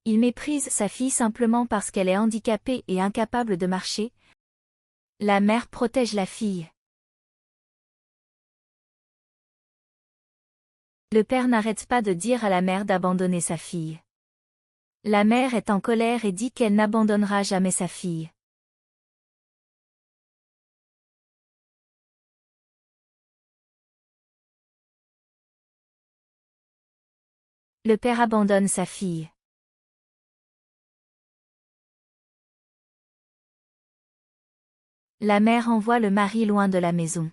Il méprise sa fille simplement parce qu'elle est handicapée et incapable de marcher. La mère protège la fille. Le père n'arrête pas de dire à la mère d'abandonner sa fille. La mère est en colère et dit qu'elle n'abandonnera jamais sa fille. Le père abandonne sa fille. La mère envoie le mari loin de la maison.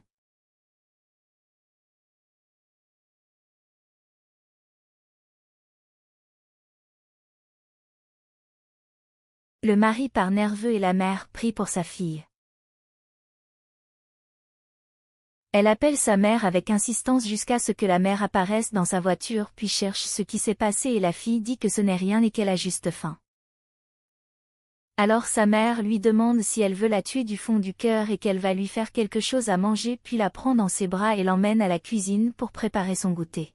Le mari part nerveux et la mère prie pour sa fille. Elle appelle sa mère avec insistance jusqu'à ce que la mère apparaisse dans sa voiture puis cherche ce qui s'est passé et la fille dit que ce n'est rien et qu'elle a juste faim. Alors sa mère lui demande si elle veut la tuer du fond du cœur et qu'elle va lui faire quelque chose à manger puis la prend dans ses bras et l'emmène à la cuisine pour préparer son goûter.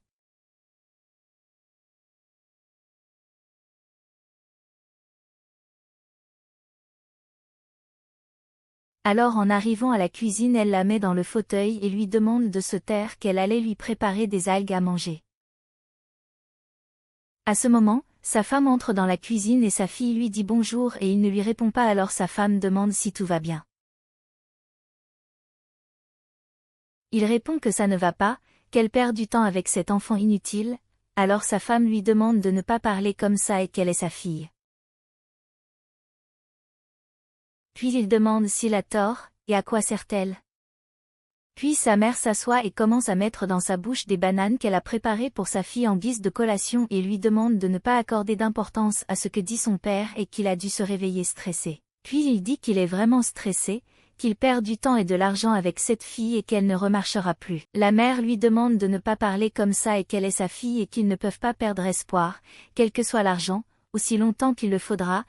Alors en arrivant à la cuisine elle la met dans le fauteuil et lui demande de se taire qu'elle allait lui préparer des algues à manger. À ce moment, sa femme entre dans la cuisine et sa fille lui dit bonjour et il ne lui répond pas alors sa femme demande si tout va bien. Il répond que ça ne va pas, qu'elle perd du temps avec cet enfant inutile, alors sa femme lui demande de ne pas parler comme ça et qu'elle est sa fille. Puis il demande s'il a tort, et à quoi sert-elle. Puis sa mère s'assoit et commence à mettre dans sa bouche des bananes qu'elle a préparées pour sa fille en guise de collation et lui demande de ne pas accorder d'importance à ce que dit son père et qu'il a dû se réveiller stressé. Puis il dit qu'il est vraiment stressé, qu'il perd du temps et de l'argent avec cette fille et qu'elle ne remarchera plus. La mère lui demande de ne pas parler comme ça et qu'elle est sa fille et qu'ils ne peuvent pas perdre espoir, quel que soit l'argent, aussi longtemps qu'il le faudra,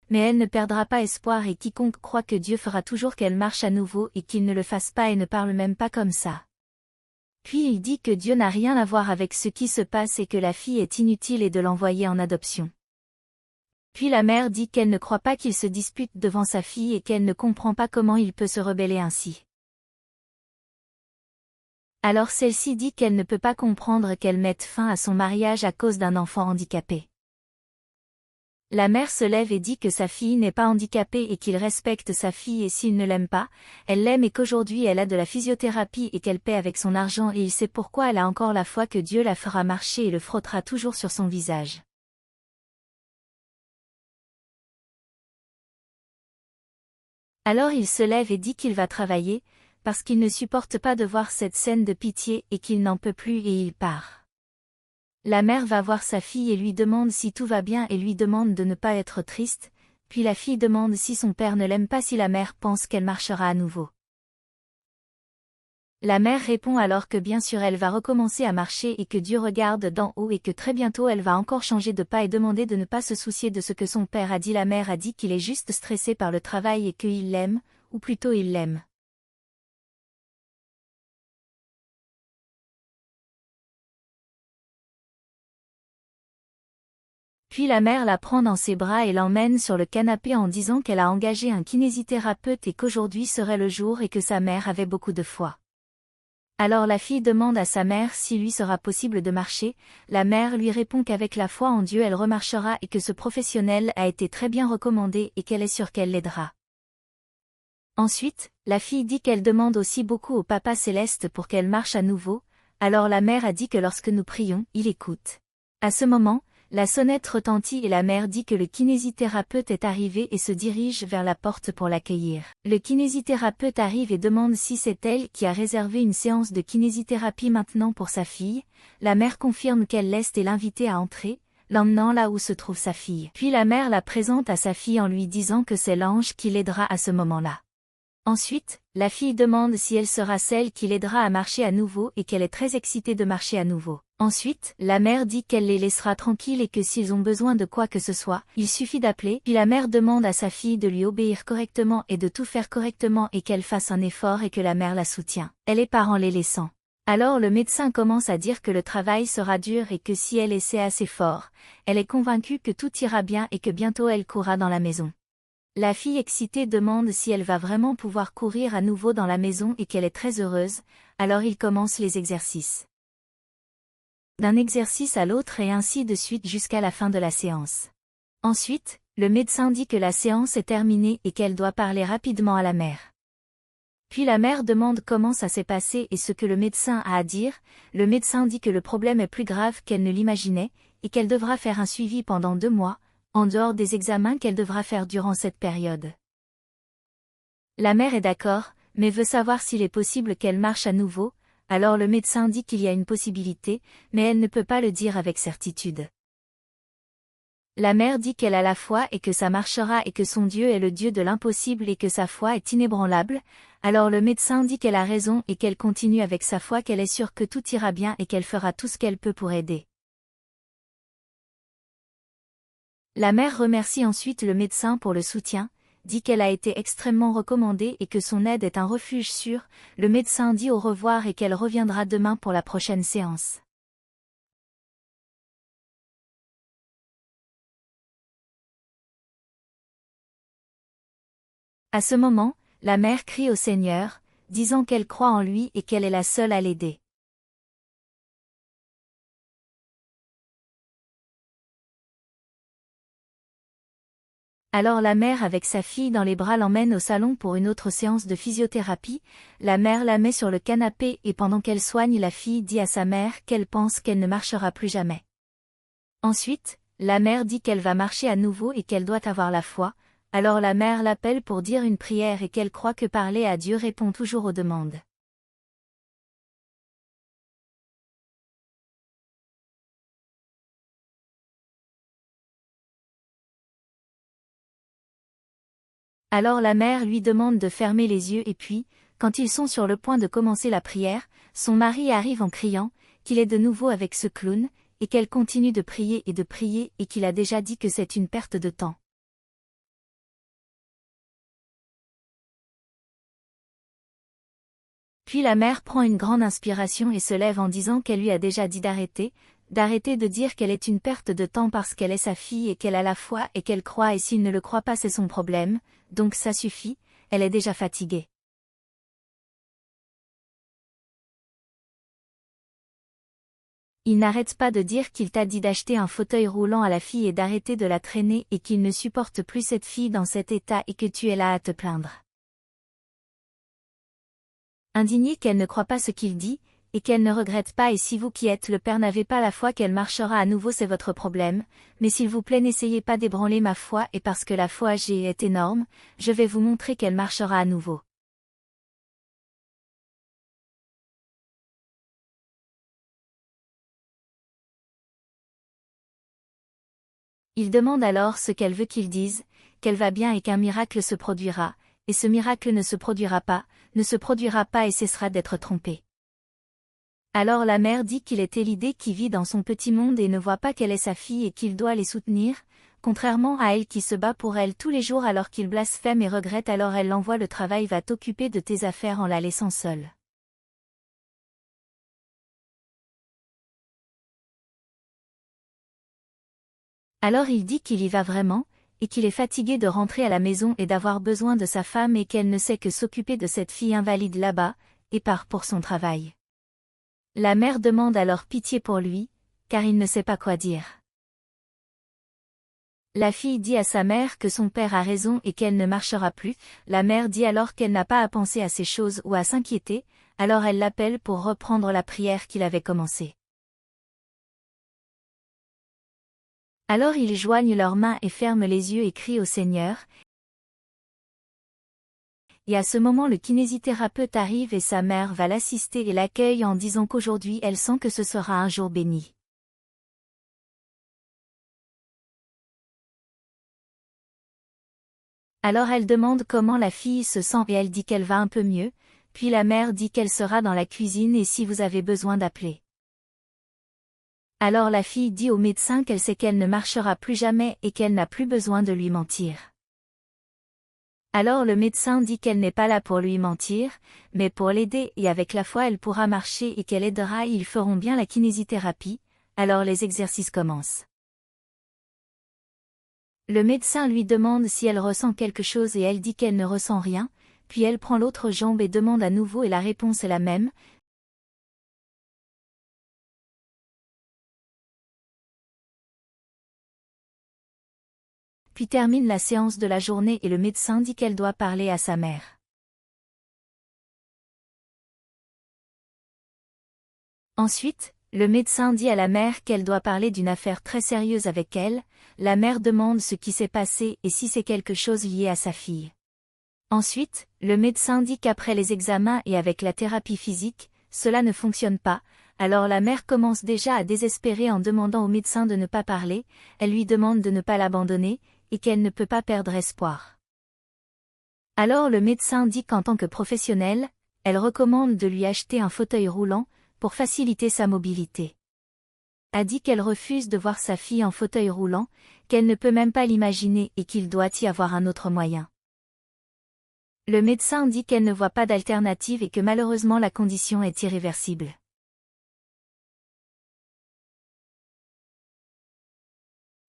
mais elle ne perdra pas espoir et quiconque croit que Dieu fera toujours qu'elle marche à nouveau et qu'il ne le fasse pas et ne parle même pas comme ça. Puis il dit que Dieu n'a rien à voir avec ce qui se passe et que la fille est inutile et de l'envoyer en adoption. Puis la mère dit qu'elle ne croit pas qu'il se dispute devant sa fille et qu'elle ne comprend pas comment il peut se rebeller ainsi. Alors celle-ci dit qu'elle ne peut pas comprendre qu'elle mette fin à son mariage à cause d'un enfant handicapé. La mère se lève et dit que sa fille n'est pas handicapée et qu'il respecte sa fille et s'il ne l'aime pas, elle l'aime et qu'aujourd'hui elle a de la physiothérapie et qu'elle paie avec son argent et il sait pourquoi elle a encore la foi que Dieu la fera marcher et le frottera toujours sur son visage. Alors il se lève et dit qu'il va travailler, parce qu'il ne supporte pas de voir cette scène de pitié et qu'il n'en peut plus et il part. La mère va voir sa fille et lui demande si tout va bien et lui demande de ne pas être triste, puis la fille demande si son père ne l'aime pas si la mère pense qu'elle marchera à nouveau. La mère répond alors que bien sûr elle va recommencer à marcher et que Dieu regarde d'en haut et que très bientôt elle va encore changer de pas et demander de ne pas se soucier de ce que son père a dit. La mère a dit qu'il est juste stressé par le travail et qu'il l'aime, ou plutôt il l'aime. Puis la mère la prend dans ses bras et l'emmène sur le canapé en disant qu'elle a engagé un kinésithérapeute et qu'aujourd'hui serait le jour et que sa mère avait beaucoup de foi. Alors la fille demande à sa mère s'il lui sera possible de marcher, la mère lui répond qu'avec la foi en Dieu elle remarchera et que ce professionnel a été très bien recommandé et qu'elle est sûre qu'elle l'aidera. Ensuite, la fille dit qu'elle demande aussi beaucoup au Papa Céleste pour qu'elle marche à nouveau, alors la mère a dit que lorsque nous prions, il écoute. À ce moment, la sonnette retentit et la mère dit que le kinésithérapeute est arrivé et se dirige vers la porte pour l'accueillir. Le kinésithérapeute arrive et demande si c'est elle qui a réservé une séance de kinésithérapie maintenant pour sa fille. La mère confirme qu'elle laisse et l'inviter à entrer, l'emmenant là où se trouve sa fille. Puis la mère la présente à sa fille en lui disant que c'est l'ange qui l'aidera à ce moment-là. Ensuite, la fille demande si elle sera celle qui l'aidera à marcher à nouveau et qu'elle est très excitée de marcher à nouveau. Ensuite, la mère dit qu'elle les laissera tranquilles et que s'ils ont besoin de quoi que ce soit, il suffit d'appeler. Puis la mère demande à sa fille de lui obéir correctement et de tout faire correctement et qu'elle fasse un effort et que la mère la soutient. Elle est part en les laissant. Alors le médecin commence à dire que le travail sera dur et que si elle essaie assez fort, elle est convaincue que tout ira bien et que bientôt elle courra dans la maison. La fille excitée demande si elle va vraiment pouvoir courir à nouveau dans la maison et qu'elle est très heureuse, alors il commence les exercices. D'un exercice à l'autre et ainsi de suite jusqu'à la fin de la séance. Ensuite, le médecin dit que la séance est terminée et qu'elle doit parler rapidement à la mère. Puis la mère demande comment ça s'est passé et ce que le médecin a à dire. Le médecin dit que le problème est plus grave qu'elle ne l'imaginait, et qu'elle devra faire un suivi pendant 2 mois, en dehors des examens qu'elle devra faire durant cette période. La mère est d'accord, mais veut savoir s'il est possible qu'elle marche à nouveau, alors le médecin dit qu'il y a une possibilité, mais elle ne peut pas le dire avec certitude. La mère dit qu'elle a la foi et que ça marchera et que son Dieu est le Dieu de l'impossible et que sa foi est inébranlable, alors le médecin dit qu'elle a raison et qu'elle continue avec sa foi, qu'elle est sûre que tout ira bien et qu'elle fera tout ce qu'elle peut pour aider. La mère remercie ensuite le médecin pour le soutien, dit qu'elle a été extrêmement recommandée et que son aide est un refuge sûr. Le médecin dit au revoir et qu'elle reviendra demain pour la prochaine séance. À ce moment, la mère crie au Seigneur, disant qu'elle croit en lui et qu'elle est la seule à l'aider. Alors la mère avec sa fille dans les bras l'emmène au salon pour une autre séance de physiothérapie. La mère la met sur le canapé et pendant qu'elle soigne la fille dit à sa mère qu'elle pense qu'elle ne marchera plus jamais. Ensuite, la mère dit qu'elle va marcher à nouveau et qu'elle doit avoir la foi. Alors la mère l'appelle pour dire une prière et qu'elle croit que parler à Dieu répond toujours aux demandes. Alors la mère lui demande de fermer les yeux et puis, quand ils sont sur le point de commencer la prière, son mari arrive en criant qu'il est de nouveau avec ce clown, et qu'elle continue de prier et qu'il a déjà dit que c'est une perte de temps. Puis la mère prend une grande inspiration et se lève en disant qu'elle lui a déjà dit d'arrêter de dire qu'elle est une perte de temps parce qu'elle est sa fille et qu'elle a la foi et qu'elle croit et s'il ne le croit pas c'est son problème, donc ça suffit, elle est déjà fatiguée. Il n'arrête pas de dire qu'il t'a dit d'acheter un fauteuil roulant à la fille et d'arrêter de la traîner et qu'il ne supporte plus cette fille dans cet état et que tu es là à te plaindre. Indignée qu'elle ne croit pas ce qu'il dit, et qu'elle ne regrette pas et si vous qui êtes le père n'avez pas la foi qu'elle marchera à nouveau c'est votre problème, mais s'il vous plaît n'essayez pas d'ébranler ma foi et parce que la foi j'ai est énorme, je vais vous montrer qu'elle marchera à nouveau. Il demande alors ce qu'elle veut qu'il dise, qu'elle va bien et qu'un miracle se produira, et ce miracle ne se produira pas et cessera d'être trompée. Alors la mère dit qu'il est l'idée qui vit dans son petit monde et ne voit pas qu'elle est sa fille et qu'il doit les soutenir, contrairement à elle qui se bat pour elle tous les jours alors qu'il blasphème et regrette alors elle l'envoie le travail va t'occuper de tes affaires en la laissant seule. Alors il dit qu'il y va vraiment, et qu'il est fatigué de rentrer à la maison et d'avoir besoin de sa femme et qu'elle ne sait que s'occuper de cette fille invalide là-bas, et part pour son travail. La mère demande alors pitié pour lui, car il ne sait pas quoi dire. La fille dit à sa mère que son père a raison et qu'elle ne marchera plus, la mère dit alors qu'elle n'a pas à penser à ces choses ou à s'inquiéter, alors elle l'appelle pour reprendre la prière qu'il avait commencée. Alors ils joignent leurs mains et ferment les yeux et crient au Seigneur. Et à ce moment le kinésithérapeute arrive et sa mère va l'assister et l'accueille en disant qu'aujourd'hui elle sent que ce sera un jour béni. Alors elle demande comment la fille se sent et elle dit qu'elle va un peu mieux, puis la mère dit qu'elle sera dans la cuisine et si vous avez besoin d'appeler. Alors la fille dit au médecin qu'elle sait qu'elle ne marchera plus jamais et qu'elle n'a plus besoin de lui mentir. Alors le médecin dit qu'elle n'est pas là pour lui mentir, mais pour l'aider et avec la foi elle pourra marcher et qu'elle aidera et ils feront bien la kinésithérapie, alors les exercices commencent. Le médecin lui demande si elle ressent quelque chose et elle dit qu'elle ne ressent rien, puis elle prend l'autre jambe et demande à nouveau et la réponse est la même. Puis termine la séance de la journée et le médecin dit qu'elle doit parler à sa mère. Ensuite, le médecin dit à la mère qu'elle doit parler d'une affaire très sérieuse avec elle, la mère demande ce qui s'est passé et si c'est quelque chose lié à sa fille. Ensuite, le médecin dit qu'après les examens et avec la thérapie physique, cela ne fonctionne pas, alors la mère commence déjà à désespérer en demandant au médecin de ne pas parler, elle lui demande de ne pas l'abandonner, et qu'elle ne peut pas perdre espoir. Alors le médecin dit qu'en tant que professionnel, elle recommande de lui acheter un fauteuil roulant, pour faciliter sa mobilité. A dit qu'elle refuse de voir sa fille en fauteuil roulant, qu'elle ne peut même pas l'imaginer et qu'il doit y avoir un autre moyen. Le médecin dit qu'elle ne voit pas d'alternative et que malheureusement la condition est irréversible.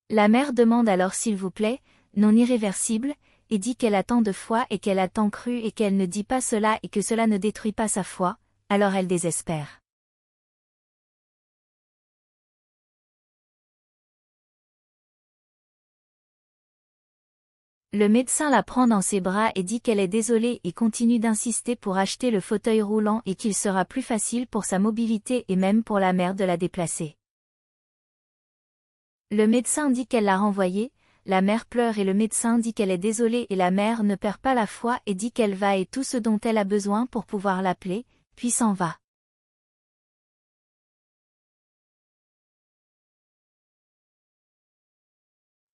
La mère demande alors s'il vous plaît, non irréversible, et dit qu'elle a tant de foi et qu'elle a tant cru et qu'elle ne dit pas cela et que cela ne détruit pas sa foi, alors elle désespère. Le médecin la prend dans ses bras et dit qu'elle est désolée et continue d'insister pour acheter le fauteuil roulant et qu'il sera plus facile pour sa mobilité et même pour la mère de la déplacer. Le médecin dit qu'elle l'a renvoyé, la mère pleure et le médecin dit qu'elle est désolée et la mère ne perd pas la foi et dit qu'elle va et tout ce dont elle a besoin pour pouvoir l'appeler, puis s'en va.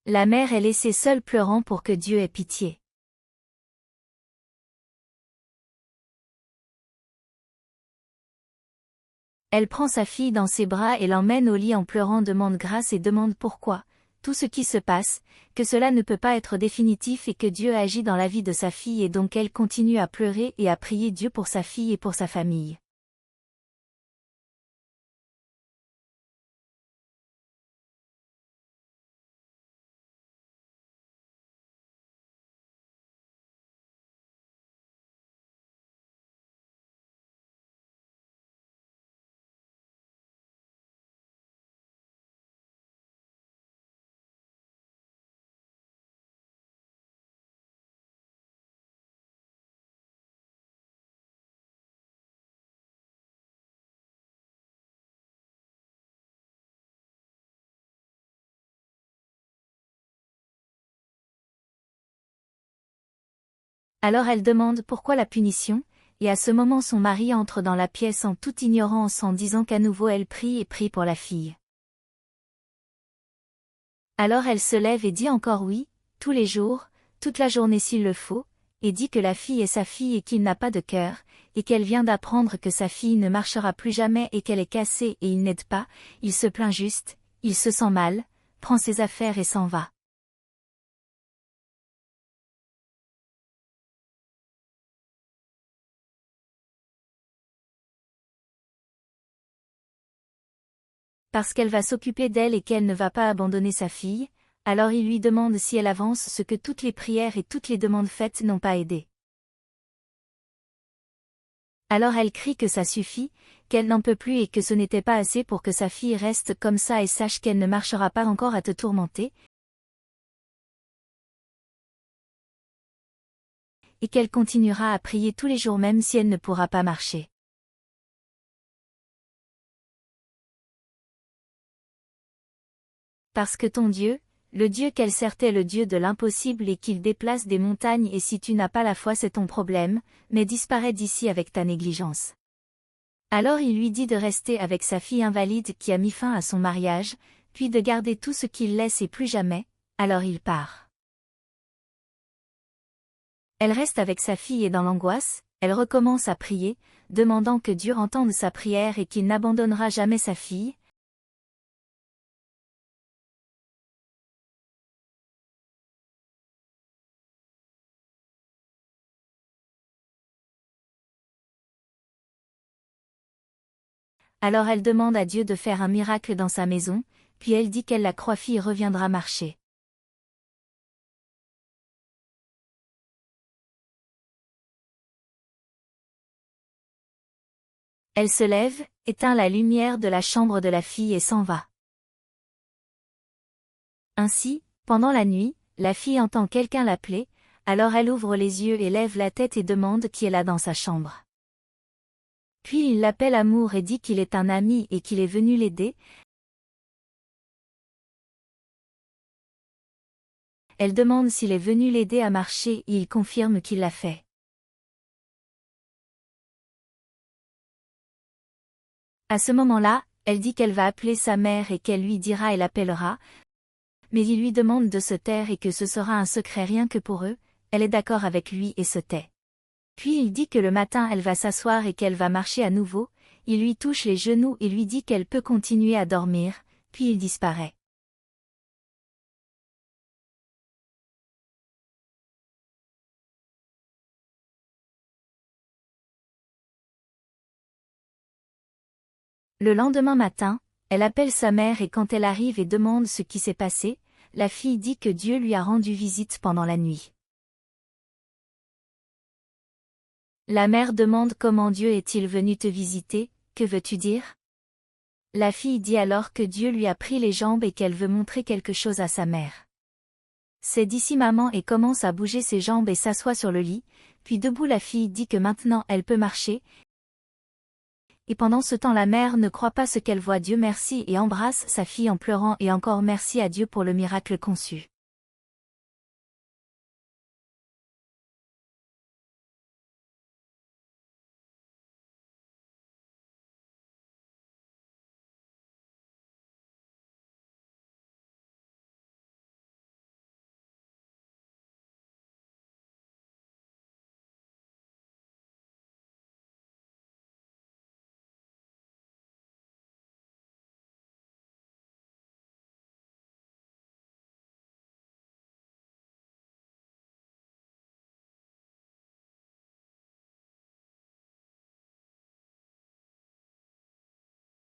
La mère est laissée seule pleurant pour que Dieu ait pitié. Elle prend sa fille dans ses bras et l'emmène au lit en pleurant, demande grâce et demande pourquoi, tout ce qui se passe, que cela ne peut pas être définitif et que Dieu agit dans la vie de sa fille et donc elle continue à pleurer et à prier Dieu pour sa fille et pour sa famille. Alors elle demande pourquoi la punition, et à ce moment son mari entre dans la pièce en toute ignorance en disant qu'à nouveau elle prie et prie pour la fille. Alors elle se lève et dit encore oui, tous les jours, toute la journée s'il le faut, et dit que la fille est sa fille et qu'il n'a pas de cœur, et qu'elle vient d'apprendre que sa fille ne marchera plus jamais et qu'elle est cassée et il n'aide pas, il se plaint juste, il se sent mal, prend ses affaires et s'en va. Parce qu'elle va s'occuper d'elle et qu'elle ne va pas abandonner sa fille, alors il lui demande si elle avance ce que toutes les prières et toutes les demandes faites n'ont pas aidé. Alors elle crie que ça suffit, qu'elle n'en peut plus et que ce n'était pas assez pour que sa fille reste comme ça et sache qu'elle ne marchera pas encore à te tourmenter, et qu'elle continuera à prier tous les jours même si elle ne pourra pas marcher. Parce que ton Dieu, le Dieu qu'elle sert est le Dieu de l'impossible et qu'il déplace des montagnes et si tu n'as pas la foi c'est ton problème, mais disparaît d'ici avec ta négligence. Alors il lui dit de rester avec sa fille invalide qui a mis fin à son mariage, puis de garder tout ce qu'il laisse et plus jamais, alors il part. Elle reste avec sa fille et dans l'angoisse, elle recommence à prier, demandant que Dieu entende sa prière et qu'il n'abandonnera jamais sa fille, Alors elle demande à Dieu de faire un miracle dans sa maison, puis elle dit qu'elle la croix-fille reviendra marcher. Elle se lève, éteint la lumière de la chambre de la fille et s'en va. Ainsi, pendant la nuit, la fille entend quelqu'un l'appeler, alors elle ouvre les yeux et lève la tête et demande qui est là dans sa chambre. Puis il l'appelle Amour et dit qu'il est un ami et qu'il est venu l'aider. Elle demande s'il est venu l'aider à marcher et il confirme qu'il l'a fait. À ce moment-là, elle dit qu'elle va appeler sa mère et qu'elle lui dira et l'appellera, mais il lui demande de se taire et que ce sera un secret rien que pour eux. Elle est d'accord avec lui et se tait. Puis il dit que le matin elle va s'asseoir et qu'elle va marcher à nouveau, il lui touche les genoux et lui dit qu'elle peut continuer à dormir, puis il disparaît. Le lendemain matin, elle appelle sa mère et quand elle arrive et demande ce qui s'est passé, la fille dit que Dieu lui a rendu visite pendant la nuit. La mère demande comment Dieu est-il venu te visiter, que veux-tu dire? La fille dit alors que Dieu lui a pris les jambes et qu'elle veut montrer quelque chose à sa mère. C'est d'ici maman et commence à bouger ses jambes et s'assoit sur le lit, puis debout la fille dit que maintenant elle peut marcher. Et pendant ce temps la mère ne croit pas ce qu'elle voit. Dieu merci et embrasse sa fille en pleurant et encore merci à Dieu pour le miracle conçu.